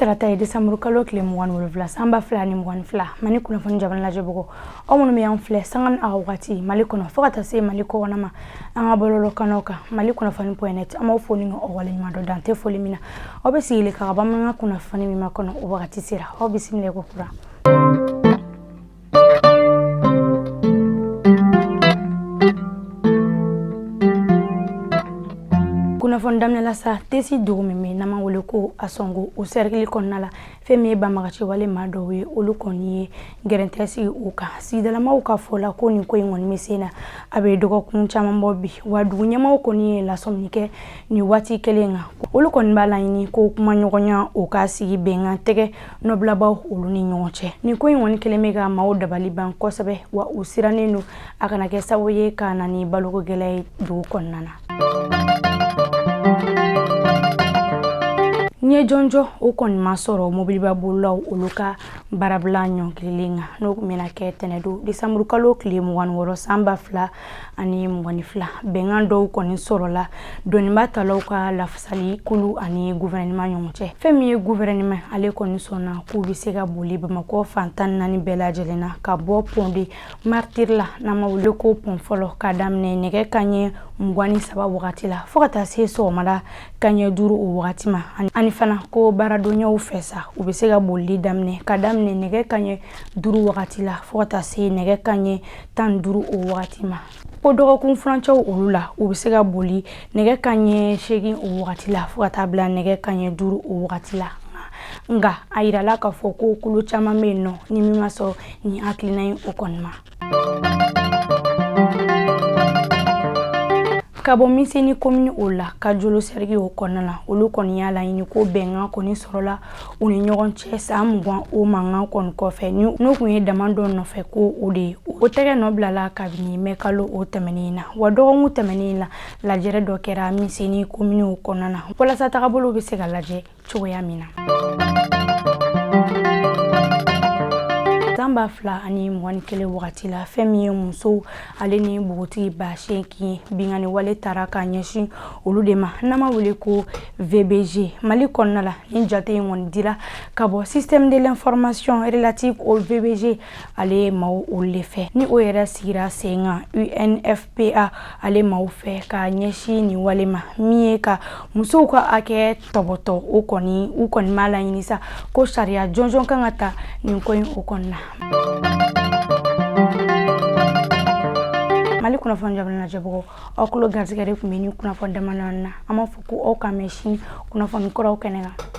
tarata ye Desamuru kalo tile 27 samba fila ni 22 mani kunnafoni jabana lajɛ bugo o minnu bɛ an filɛ sangan a wagati Mali kɔnɔ fo ka taa se Mali kɔkɔna ma an ka bɔlɔlɔ kanɔgɔ kan Mali kunnafoni.net an b'aw fo ni o waleɲuman dɔ dante foli min na aw bɛ sigili ka bamanankan kunnafoni min ma kɔnɔ o wagati sera aw bisimila ko kura. Kunnafoni daminɛ sa tesi dugu min bɛ n'an ma wele ko Asongo o cercle kɔnɔna la fɛn min ye banbagaci wale maa dɔw ye olu kɔni ye gɛrɛntɛ sigi u kan sigidalamaw ka fɔ la ko nin ko in kɔni bɛ sen na a bɛ dɔgɔkun caman bɔ bi wa dugu ɲɛmaaw kɔni ye lasɔmini kɛ nin waati kelen kan olu kɔni b'a laɲini ko kuma ɲɔgɔnya o ka sigi bɛnkan tɛgɛ nɔbilabaw olu ni ɲɔgɔn cɛ nin ko in kɔni kelen bɛ ka maaw dabali ban kosɛbɛ wa u sirannen don a kana kɛ sababu ye ka na ni baloko gɛlɛya ye dugu kɔnɔna na. Nye jonjo o kɔni ma sɔrɔ mobiliba bololaw olu ka barabila ɲɔngirilen kan n'o kun bɛna kɛ tɛnɛdo Desamuru kalo tile 26 san 2022 bɛnkan dɔw kɔni sɔrɔla dɔnniba talaw ka lafasali kulu ani gouvernement ɲɔgɔn cɛ fɛn min ye gouvernement ale kɔni sɔnna k'u bɛ se ka boli Bamakɔ fantan naani bɛɛ lajɛlen na ka bɔ pont de Martyr la n'an ma wele ko pont fɔlɔ ka daminɛ nɛgɛ kanɲɛ 23 wagati la fo ka taa se sɔgɔmada kanɲɛ 5 o wagati ma ani fana ko baaradonyaw fɛ sa u bɛ se ka boli daminɛ ka daminɛ nɛgɛ kanɲɛ 5 wagati la fo ka taa se nɛgɛ kanɲɛ 15 o wagati ma ko dɔgɔkun furancɛw olu la u bɛ se ka boli nɛgɛ kanɲɛ 8 o wagati la fo ka taa bila nɛgɛ kanɲɛ 5 o wagati la nga a yirala k'a fɔ ko kulu caman bɛ yen nɔ ni min ma sɔrɔ ni hakilina ye o kɔni ma. Ka bɔ miseni commune o la ka jolo sergi o kɔnɔna la olu kɔni y'a laɲini ko bɛnkan kɔni sɔrɔla u ni ɲɔgɔn cɛ san 20 o mankan kɔni kɔfɛ n'o kun ye dama dɔ nɔfɛ ko o de ye o tɛgɛ nɔ bilala kabini mɛ kalo o tɛmɛnen na wa dɔgɔkun tɛmɛnen la lajɛrɛ dɔ kɛra miseni commune o kɔnɔna na walasa tagabolo bɛ se ka lajɛ cogoya min na. San 2021 wagati la fɛn min ye musow ale ni bogotigi Bashenki bingani wale tara ka ɲɛsin olu de ma n'an ma wele ko VBG Mali kɔnɔna la ni jate in kɔni dira ka bɔ système de l'information relative au VBG ale maaw olu de fɛ ni o yɛrɛ sigira sen kan UNFPA ale maaw fɛ ka ɲɛsin ni wale ma min ye ka musow ka hakɛ tɔbɔtɔ u kɔni m'a laɲini sa ko sariya jɔnjɔn kan ka ta nin ko in o kɔnɔna. Mali kunnafoni jabana lajɛ bugo aw kulo garisɛgɛ de kun bɛ ni kunnafoni damadɔni na an b'a fɔ ko aw ka mɛn sini kunnafoni kɔrɔw kɛnɛ kan.